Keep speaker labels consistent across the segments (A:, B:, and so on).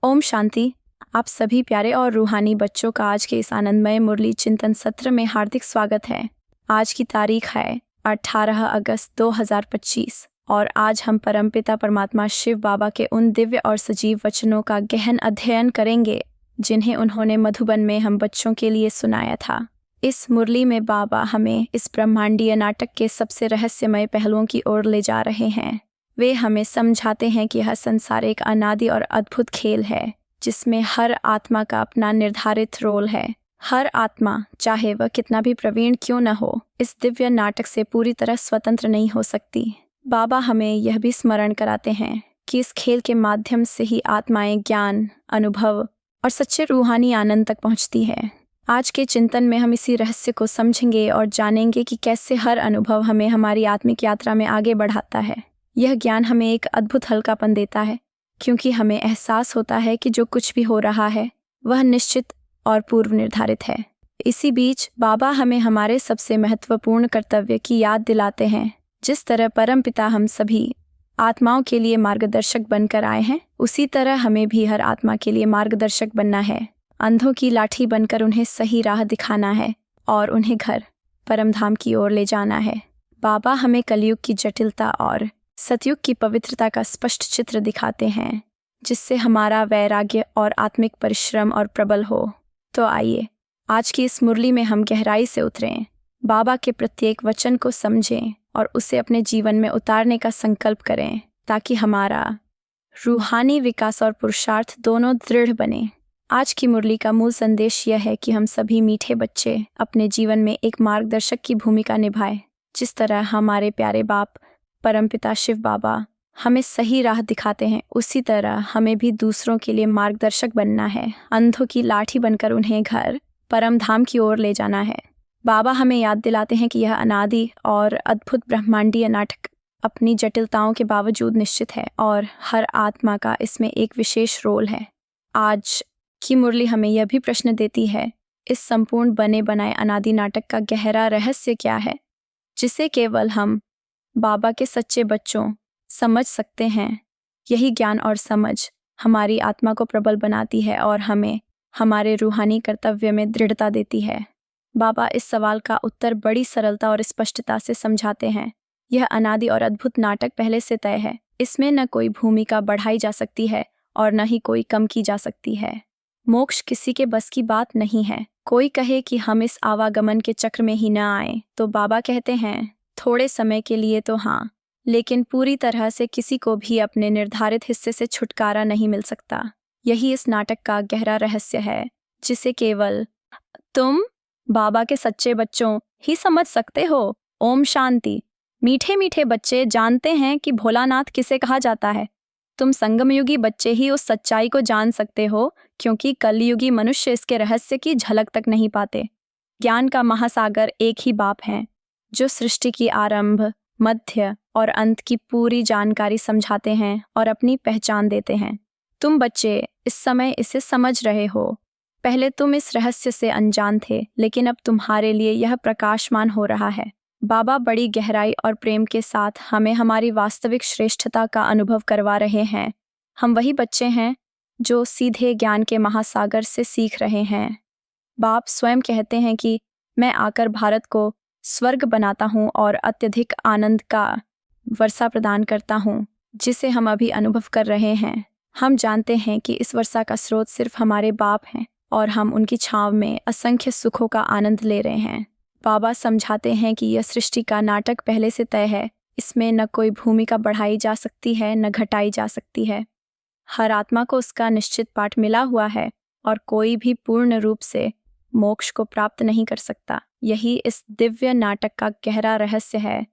A: ओम शांति। आप सभी प्यारे और रूहानी बच्चों का आज के इस आनंदमय मुरली चिंतन सत्र में हार्दिक स्वागत है। आज की तारीख है 18 अगस्त 2025 और आज हम परमपिता परमात्मा शिव बाबा के उन दिव्य और सजीव वचनों का गहन अध्ययन करेंगे जिन्हें उन्होंने मधुबन में हम बच्चों के लिए सुनाया था। इस मुरली में बाबा हमें इस ब्रह्मांडीय नाटक के सबसे रहस्यमय पहलुओं की ओर ले जा रहे हैं। वे हमें समझाते हैं कि यह संसार एक अनादि और अद्भुत खेल है जिसमें हर आत्मा का अपना निर्धारित रोल है। हर आत्मा, चाहे वह कितना भी प्रवीण क्यों न हो, इस दिव्य नाटक से पूरी तरह स्वतंत्र नहीं हो सकती। बाबा हमें यह भी स्मरण कराते हैं कि इस खेल के माध्यम से ही आत्माएं ज्ञान, अनुभव और सच्चे रूहानी आनंद तक पहुंचती है। आज के चिंतन में हम इसी रहस्य को समझेंगे और जानेंगे कि कैसे हर अनुभव हमें हमारी आत्मिक यात्रा में आगे बढ़ाता है। यह ज्ञान हमें एक अद्भुत हल्कापन देता है क्योंकि हमें एहसास होता है कि जो कुछ भी हो रहा है वह निश्चित और पूर्व निर्धारित है। इसी बीच बाबा हमें हमारे सबसे महत्वपूर्ण कर्तव्य की याद दिलाते हैं। जिस तरह परमपिता हम सभी आत्माओं के लिए मार्गदर्शक बनकर आए हैं, उसी तरह हमें भी हर आत्मा के लिए मार्गदर्शक बनना है। अंधों की लाठी बनकर उन्हें सही राह दिखाना है और उन्हें घर परमधाम की ओर ले जाना है। बाबा हमें कलयुग की जटिलता और सतयुग की पवित्रता का स्पष्ट चित्र दिखाते हैं जिससे हमारा वैराग्य और आत्मिक परिश्रम और प्रबल हो। तो आइए आज की इस मुरली में हम गहराई से उतरें, बाबा के प्रत्येक वचन को समझें और उसे अपने जीवन में उतारने का संकल्प करें ताकि हमारा रूहानी विकास और पुरुषार्थ दोनों दृढ़ बने। आज की मुरली का मूल संदेश यह है कि हम सभी मीठे बच्चे अपने जीवन में एक मार्गदर्शक की भूमिका निभाएं। जिस तरह हमारे प्यारे बाप परमपिता शिव बाबा हमें सही राह दिखाते हैं, उसी तरह हमें भी दूसरों के लिए मार्गदर्शक बनना है। अंधों की लाठी बनकर उन्हें घर परमधाम की ओर ले जाना है। बाबा हमें याद दिलाते हैं कि यह अनादि और अद्भुत ब्रह्मांडीय नाटक अपनी जटिलताओं के बावजूद निश्चित है और हर आत्मा का इसमें एक विशेष रोल है। आज की मुरली हमें यह भी प्रश्न देती है, इस संपूर्ण बने बनाए अनादि नाटक का गहरा रहस्य क्या है जिसे केवल हम बाबा के सच्चे बच्चों समझ सकते हैं। यही ज्ञान और समझ हमारी आत्मा को प्रबल बनाती है और हमें हमारे रूहानी कर्तव्य में दृढ़ता देती है। बाबा इस सवाल का उत्तर बड़ी सरलता और स्पष्टता से समझाते हैं। यह अनादि और अद्भुत नाटक पहले से तय है। इसमें न कोई भूमिका बढ़ाई जा सकती है और न ही कोई कम की जा सकती है। मोक्ष किसी के बस की बात नहीं है। कोई कहे कि हम इस आवागमन के चक्र में ही न आए तो बाबा कहते हैं, थोड़े समय के लिए तो हाँ, लेकिन पूरी तरह से किसी को भी अपने निर्धारित हिस्से से छुटकारा नहीं मिल सकता। यही इस नाटक का गहरा रहस्य है जिसे केवल तुम बाबा के सच्चे बच्चों ही समझ सकते हो। ओम शांति। मीठे मीठे बच्चे जानते हैं कि भोलानाथ किसे कहा जाता है। तुम संगमयुगी बच्चे ही उस सच्चाई को जान सकते हो क्योंकि कलयुगी मनुष्य इसके रहस्य की झलक तक नहीं पाते। ज्ञान का महासागर एक ही बाप है जो सृष्टि की आरंभ, मध्य और अंत की पूरी जानकारी समझाते हैं और अपनी पहचान देते हैं। तुम बच्चे इस समय इसे समझ रहे हो। पहले तुम इस रहस्य से अनजान थे, लेकिन अब तुम्हारे लिए यह प्रकाशमान हो रहा है। बाबा बड़ी गहराई और प्रेम के साथ हमें हमारी वास्तविक श्रेष्ठता का अनुभव करवा रहे हैं। हम वही बच्चे हैं जो सीधे ज्ञान के महासागर से सीख रहे हैं। बाप स्वयं कहते हैं कि मैं आकर भारत को स्वर्ग बनाता हूँ और अत्यधिक आनंद का वर्षा प्रदान करता हूँ जिसे हम अभी अनुभव कर रहे हैं। हम जानते हैं कि इस वर्षा का स्रोत सिर्फ हमारे बाप हैं और हम उनकी छांव में असंख्य सुखों का आनंद ले रहे हैं। बाबा समझाते हैं कि यह सृष्टि का नाटक पहले से तय है। इसमें न कोई भूमिका बढ़ाई जा सकती है न घटाई जा सकती है। हर आत्मा को उसका निश्चित पाठ मिला हुआ है और कोई भी पूर्ण रूप से मोक्ष को प्राप्त नहीं कर सकता। यही इस दिव्य नाटक का गहरा रहस्य है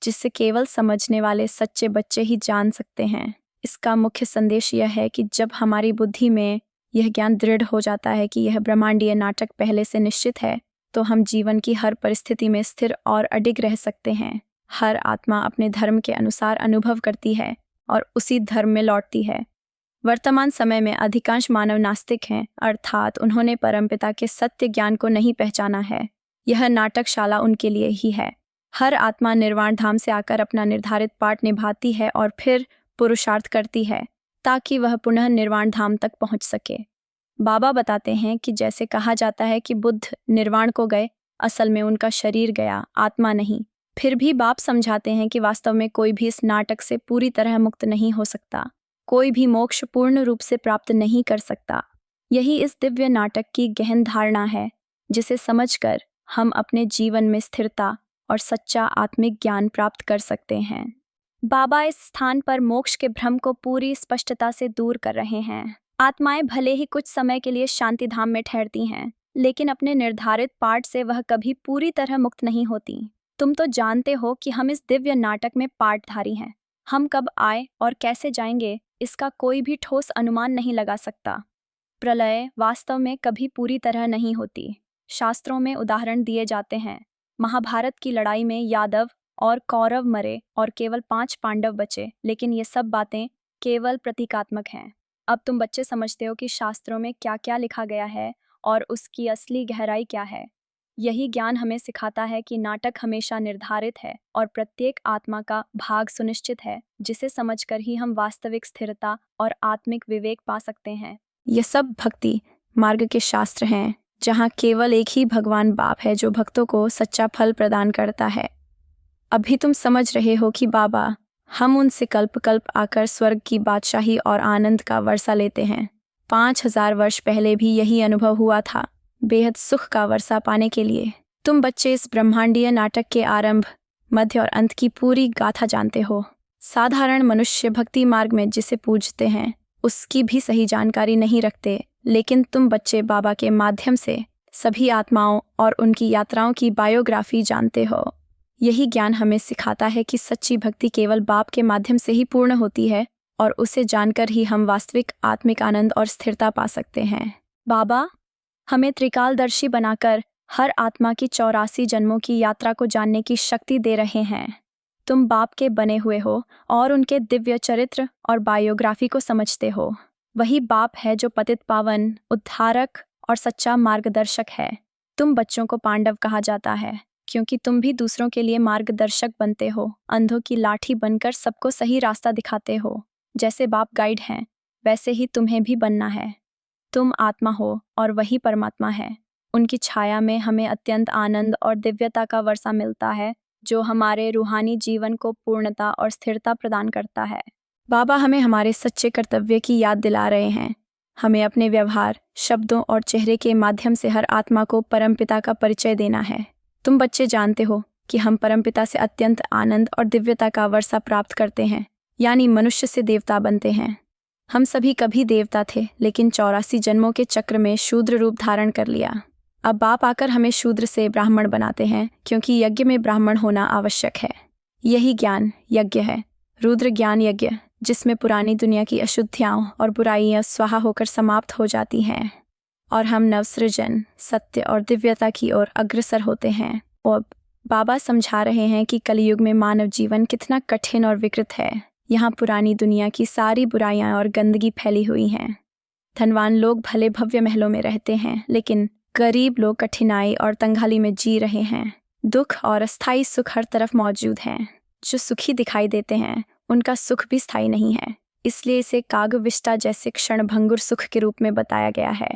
A: जिसे केवल समझने वाले सच्चे बच्चे ही जान सकते हैं। इसका मुख्य संदेश यह है कि जब हमारी बुद्धि में यह ज्ञान दृढ़ हो जाता है कि यह ब्रह्मांडीय नाटक पहले से निश्चित है, तो हम जीवन की हर परिस्थिति में स्थिर और अडिग रह सकते हैं। हर आत्मा अपने धर्म के अनुसार अनुभव करती है और उसी धर्म में लौटती है। वर्तमान समय में अधिकांश मानव नास्तिक हैं, अर्थात उन्होंने परमपिता के सत्य ज्ञान को नहीं पहचाना है। यह नाटकशाला उनके लिए ही है। हर आत्मा निर्वाण धाम से आकर अपना निर्धारित पाठ निभाती है और फिर पुरुषार्थ करती है ताकि वह पुनः निर्वाण धाम तक पहुंच सके। बाबा बताते हैं कि जैसे कहा जाता है कि बुद्ध निर्वाण को गए, असल में उनका शरीर गया, आत्मा नहीं। फिर भी बाप समझाते हैं कि वास्तव में कोई भी इस नाटक से पूरी तरह मुक्त नहीं हो सकता, कोई भी मोक्ष पूर्ण रूप से प्राप्त नहीं कर सकता। यही इस दिव्य नाटक की गहन धारणा है, जिसे समझकर हम अपने जीवन में स्थिरता और सच्चा आत्मिक ज्ञान प्राप्त कर सकते हैं। बाबा इस स्थान पर मोक्ष के भ्रम को पूरी स्पष्टता से दूर कर रहे हैं। आत्माएं भले ही कुछ समय के लिए शांति धाम में ठहरती हैं, लेकिन अपने निर्धारित पाठ से वह कभी पूरी तरह मुक्त नहीं होती। तुम तो जानते हो कि हम इस दिव्य नाटक में पाठधारी हैं। हम कब आए और कैसे जाएंगे, इसका कोई भी ठोस अनुमान नहीं लगा सकता। प्रलय वास्तव में कभी पूरी तरह नहीं होती। शास्त्रों में उदाहरण दिए जाते हैं। महाभारत की लड़ाई में यादव और कौरव मरे और केवल 5 पांडव बचे, लेकिन ये सब बातें केवल प्रतीकात्मक हैं। अब तुम बच्चे समझते हो कि शास्त्रों में क्या क्या लिखा गया है और उसकी असली गहराई क्या है। यही ज्ञान हमें सिखाता है कि नाटक हमेशा निर्धारित है और प्रत्येक आत्मा का भाग सुनिश्चित है, जिसे समझकर ही हम वास्तविक स्थिरता और आत्मिक विवेक पा सकते हैं। ये सब भक्ति मार्ग के शास्त्र हैं, जहाँ केवल एक ही भगवान बाप है जो भक्तों को सच्चा फल प्रदान करता है। अभी तुम समझ रहे हो कि बाबा, हम उनसे कल्प कल्प आकर स्वर्ग की बादशाही और आनंद का वर्षा लेते हैं। 5000 वर्ष पहले भी यही अनुभव हुआ था, बेहद सुख का वर्षा पाने के लिए। तुम बच्चे इस ब्रह्मांडीय नाटक के आरंभ, मध्य और अंत की पूरी गाथा जानते हो। साधारण मनुष्य भक्ति मार्ग में जिसे पूजते हैं, उसकी भी सही जानकारी नहीं रखते, लेकिन तुम बच्चे बाबा के माध्यम से सभी आत्माओं और उनकी यात्राओं की बायोग्राफी जानते हो। यही ज्ञान हमें सिखाता है कि सच्ची भक्ति केवल बाप के माध्यम से ही पूर्ण होती है और उसे जानकर ही हम वास्तविक आत्मिक आनंद और स्थिरता पा सकते हैं। बाबा हमें त्रिकालदर्शी बनाकर हर आत्मा की 84 जन्मों की यात्रा को जानने की शक्ति दे रहे हैं। तुम बाप के बने हुए हो और उनके दिव्य चरित्र और बायोग्राफी को समझते हो। वही बाप है जो पतित पावन, उद्धारक और सच्चा मार्गदर्शक है। तुम बच्चों को पांडव कहा जाता है क्योंकि तुम भी दूसरों के लिए मार्गदर्शक बनते हो, अंधों की लाठी बनकर सबको सही रास्ता दिखाते हो। जैसे बाप गाइड हैं, वैसे ही तुम्हें भी बनना है। तुम आत्मा हो और वही परमात्मा है। उनकी छाया में हमें अत्यंत आनंद और दिव्यता का वर्षा मिलता है, जो हमारे रूहानी जीवन को पूर्णता और स्थिरता प्रदान करता है। बाबा हमें हमारे सच्चे कर्तव्य की याद दिला रहे हैं। हमें अपने व्यवहार, शब्दों और चेहरे के माध्यम से हर आत्मा को परमपिता का परिचय देना है। तुम बच्चे जानते हो कि हम परमपिता से अत्यंत आनंद और दिव्यता का वर्षा प्राप्त करते हैं, यानी मनुष्य से देवता बनते हैं। हम सभी कभी देवता थे, लेकिन 84 जन्मों के चक्र में शूद्र रूप धारण कर लिया। अब बाप आकर हमें शूद्र से ब्राह्मण बनाते हैं, क्योंकि यज्ञ में ब्राह्मण होना आवश्यक है। यही ज्ञान यज्ञ है, रुद्र ज्ञान यज्ञ, जिसमें पुरानी दुनिया की अशुद्धियाँ और बुराइयाँ स्वाहा होकर समाप्त हो जाती हैं और हम नवसृजन, सत्य और दिव्यता की ओर अग्रसर होते हैं। और बाबा समझा रहे हैं कि कलयुग में मानव जीवन कितना कठिन और विकृत है। यहाँ पुरानी दुनिया की सारी बुराइयां और गंदगी फैली हुई हैं। धनवान लोग भले भव्य महलों में रहते हैं, लेकिन गरीब लोग कठिनाई और तंगहाली में जी रहे हैं। दुख और अस्थायी सुख हर तरफ मौजूद हैं। जो सुखी दिखाई देते हैं, उनका सुख भी स्थायी नहीं है। इसलिए इसे कागविष्टा जैसे क्षणभंगुर सुख के रूप में बताया गया है।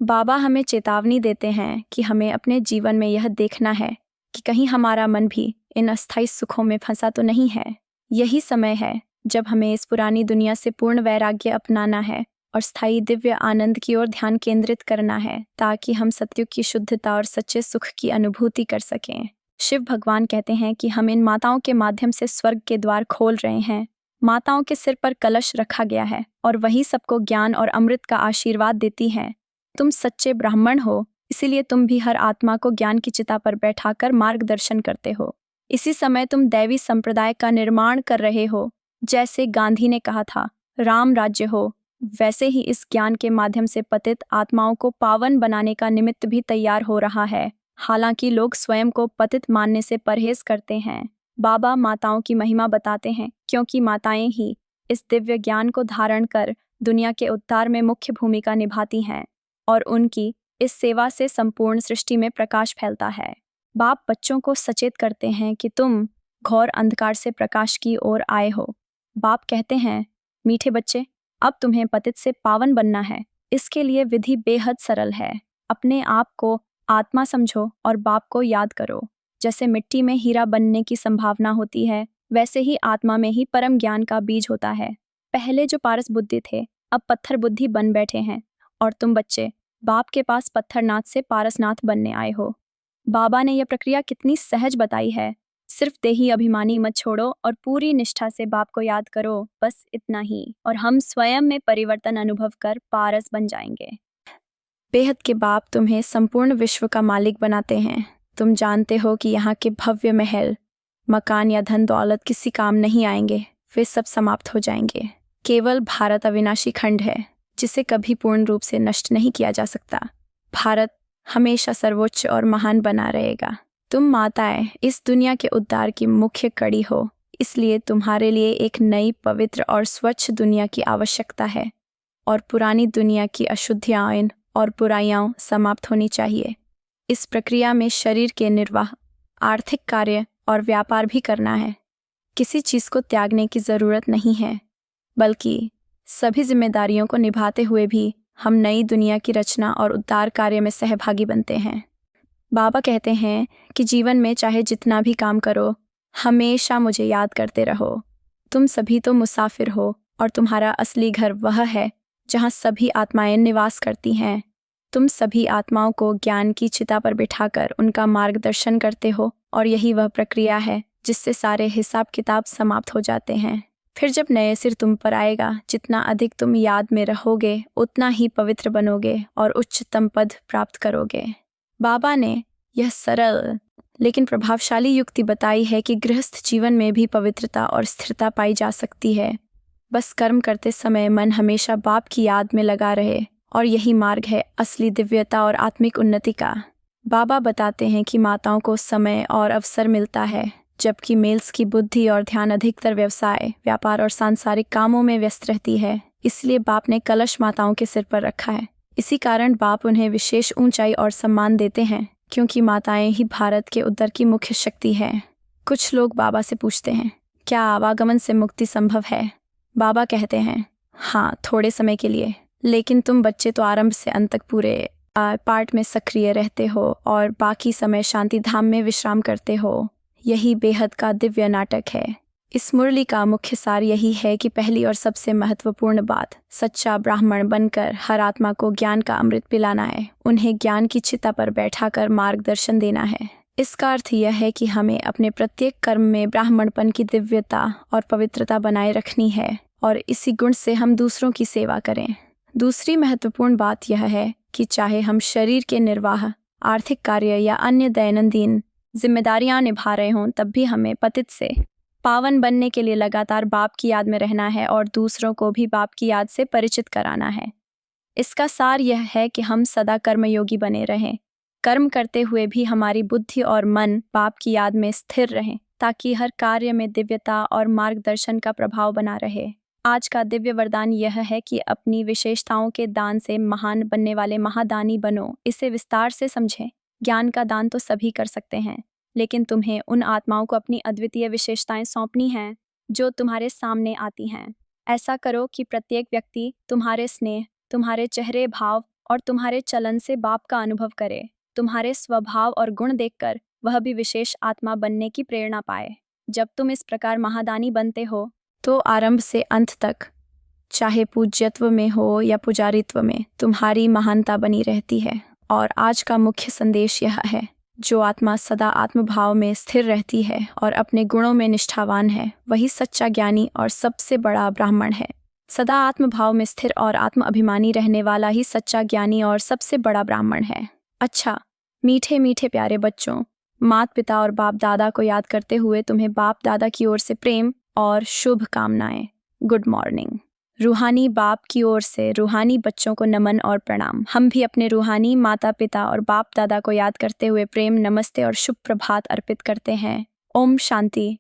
A: बाबा हमें चेतावनी देते हैं कि हमें अपने जीवन में यह देखना है कि कहीं हमारा मन भी इन अस्थायी सुखों में फंसा तो नहीं है। यही समय है जब हमें इस पुरानी दुनिया से पूर्ण वैराग्य अपनाना है और स्थायी दिव्य आनंद की ओर ध्यान केंद्रित करना है, ताकि हम सतयुग की शुद्धता और सच्चे सुख की अनुभूति कर सकें। शिव भगवान कहते हैं कि हम इन माताओं के माध्यम से स्वर्ग के द्वार खोल रहे हैं। माताओं के सिर पर कलश रखा गया है और वही सबको ज्ञान और अमृत का आशीर्वाद देती हैं। तुम सच्चे ब्राह्मण हो, इसीलिए तुम भी हर आत्मा को ज्ञान की चिता पर बैठाकर मार्गदर्शन करते हो। इसी समय तुम दैवी संप्रदाय का निर्माण कर रहे हो। जैसे गांधी ने कहा था, राम राज्य हो, वैसे ही इस ज्ञान के माध्यम से पतित आत्माओं को पावन बनाने का निमित्त भी तैयार हो रहा है। हालांकि लोग स्वयं को पतित मानने से परहेज करते हैं। बाबा माताओं की महिमा बताते हैं, क्योंकि माताएं ही इस दिव्य ज्ञान को धारण कर दुनिया के उद्धार में मुख्य भूमिका निभाती हैं और उनकी इस सेवा से संपूर्ण सृष्टि में प्रकाश फैलता है। बाप बच्चों को सचेत करते हैं कि तुम घोर अंधकार से प्रकाश की ओर आए हो। बाप कहते हैं, मीठे बच्चे, अब तुम्हें पतित से पावन बनना है। इसके लिए विधि बेहद सरल है। अपने आप को आत्मा समझो और बाप को याद करो। जैसे मिट्टी में हीरा बनने की संभावना होती है, वैसे ही आत्मा में ही परम ज्ञान का बीज होता है। पहले जो पारस बुद्धि थे, अब पत्थर बुद्धि बन बैठे हैं, और तुम बच्चे बाप के पास पत्थरनाथ से पारसनाथ बनने आए हो। बाबा ने यह प्रक्रिया कितनी सहज बताई है। सिर्फ देही अभिमानी मत छोड़ो और पूरी निष्ठा से बाप को याद करो, बस इतना ही, और हम स्वयं में परिवर्तन अनुभव कर पारस बन जाएंगे। बेहद के बाप तुम्हें संपूर्ण विश्व का मालिक बनाते हैं। तुम जानते हो कि यहाँ के भव्य महल, मकान या धन दौलत किसी काम नहीं आएंगे, वे सब समाप्त हो जाएंगे। केवल भारत अविनाशी खंड है, जिसे कभी पूर्ण रूप से नष्ट नहीं किया जा सकता। भारत हमेशा सर्वोच्च और महान बना रहेगा। तुम माताएं इस दुनिया के उद्धार की मुख्य कड़ी हो, इसलिए तुम्हारे लिए एक नई पवित्र और स्वच्छ दुनिया की आवश्यकता है, और पुरानी दुनिया की अशुद्धियां और बुराइयां समाप्त होनी चाहिए। इस प्रक्रिया में शरीर के निर्वाह, आर्थिक कार्य और व्यापार भी करना है। किसी चीज़ को त्यागने की ज़रूरत नहीं है, बल्कि सभी जिम्मेदारियों को निभाते हुए भी हम नई दुनिया की रचना और उद्धार कार्य में सहभागी बनते हैं। बाबा कहते हैं कि जीवन में चाहे जितना भी काम करो, हमेशा मुझे याद करते रहो। तुम सभी तो मुसाफिर हो, और तुम्हारा असली घर वह है जहाँ सभी आत्माएं निवास करती हैं। तुम सभी आत्माओं को ज्ञान की चिता पर बिठाकर उनका मार्गदर्शन करते हो, और यही वह प्रक्रिया है जिससे सारे हिसाब किताब समाप्त हो जाते हैं। फिर जब नए सिर तुम पर आएगा, जितना अधिक तुम याद में रहोगे, उतना ही पवित्र बनोगे और उच्चतम पद प्राप्त करोगे। बाबा ने यह सरल लेकिन प्रभावशाली युक्ति बताई है कि गृहस्थ जीवन में भी पवित्रता और स्थिरता पाई जा सकती है। बस कर्म करते समय मन हमेशा बाप की याद में लगा रहे, और यही मार्ग है असली दिव्यता और आत्मिक उन्नति का। बाबा बताते हैं कि माताओं को समय और अवसर मिलता है, जबकि मेल्स की बुद्धि और ध्यान अधिकतर व्यवसाय, व्यापार और सांसारिक कामों में व्यस्त रहती है। इसलिए बाप ने कलश माताओं के सिर पर रखा है। इसी कारण बाप उन्हें विशेष ऊंचाई और सम्मान देते हैं, क्योंकि माताएं ही भारत के उद्धार की मुख्य शक्ति है। कुछ लोग बाबा से पूछते हैं, क्या आवागमन से मुक्ति संभव है? बाबा कहते हैं, हाँ, थोड़े समय के लिए, लेकिन तुम बच्चे तो आरंभ से अंत तक पूरे पाठ में सक्रिय रहते हो और बाकी समय शांति धाम में विश्राम करते हो। यही बेहद का दिव्य नाटक है। इस मुरली का मुख्य सार यही है कि पहली और सबसे महत्वपूर्ण बात, सच्चा ब्राह्मण बनकर हर आत्मा को ज्ञान का अमृत पिलाना है, उन्हें ज्ञान की चिता पर बैठाकर मार्गदर्शन देना है। इसका अर्थ यह है कि हमें अपने प्रत्येक कर्म में ब्राह्मणपन की दिव्यता और पवित्रता बनाए रखनी है, और इसी गुण से हम दूसरों की सेवा करें। दूसरी महत्वपूर्ण बात यह है कि चाहे हम शरीर के निर्वाह, आर्थिक कार्य या अन्य दैनंदिन जिम्मेदारियां निभा रहे हों, तब भी हमें पतित से पावन बनने के लिए लगातार बाप की याद में रहना है और दूसरों को भी बाप की याद से परिचित कराना है। इसका सार यह है कि हम सदा कर्मयोगी बने रहें, कर्म करते हुए भी हमारी बुद्धि और मन बाप की याद में स्थिर रहें, ताकि हर कार्य में दिव्यता और मार्गदर्शन का प्रभाव बना रहे। आज का दिव्य वरदान यह है कि अपनी विशेषताओं के दान से महान बनने वाले महादानी बनो। इसे विस्तार से समझें। ज्ञान का दान तो सभी कर सकते हैं, लेकिन तुम्हें उन आत्माओं को अपनी अद्वितीय विशेषताएं सौंपनी हैं जो तुम्हारे सामने आती हैं। ऐसा करो कि प्रत्येक व्यक्ति तुम्हारे स्नेह, तुम्हारे चेहरे भाव और तुम्हारे चलन से बाप का अनुभव करे। तुम्हारे स्वभाव और गुण देखकर वह भी विशेष आत्मा बनने की प्रेरणा पाए। जब तुम इस प्रकार महादानी बनते हो, तो आरंभ से अंत तक, चाहे पूज्यत्व में हो या पुजारित्व में, तुम्हारी महानता बनी रहती है। और आज का मुख्य संदेश यह है, जो आत्मा सदा आत्मभाव में स्थिर रहती है और अपने गुणों में निष्ठावान है, वही सच्चा ज्ञानी और सबसे बड़ा ब्राह्मण है। सदा आत्मभाव में स्थिर और आत्म अभिमानी रहने वाला ही सच्चा ज्ञानी और सबसे बड़ा ब्राह्मण है। अच्छा, मीठे मीठे प्यारे बच्चों, माता पिता और बाप दादा को याद करते हुए तुम्हें बाप दादा की ओर से प्रेम और शुभ कामनाएं। Good morning. रूहानी बाप की ओर से रूहानी बच्चों को नमन और प्रणाम। हम भी अपने रूहानी माता पिता और बाप दादा को याद करते हुए प्रेम, नमस्ते और शुभ प्रभात अर्पित करते हैं। ओम शांति।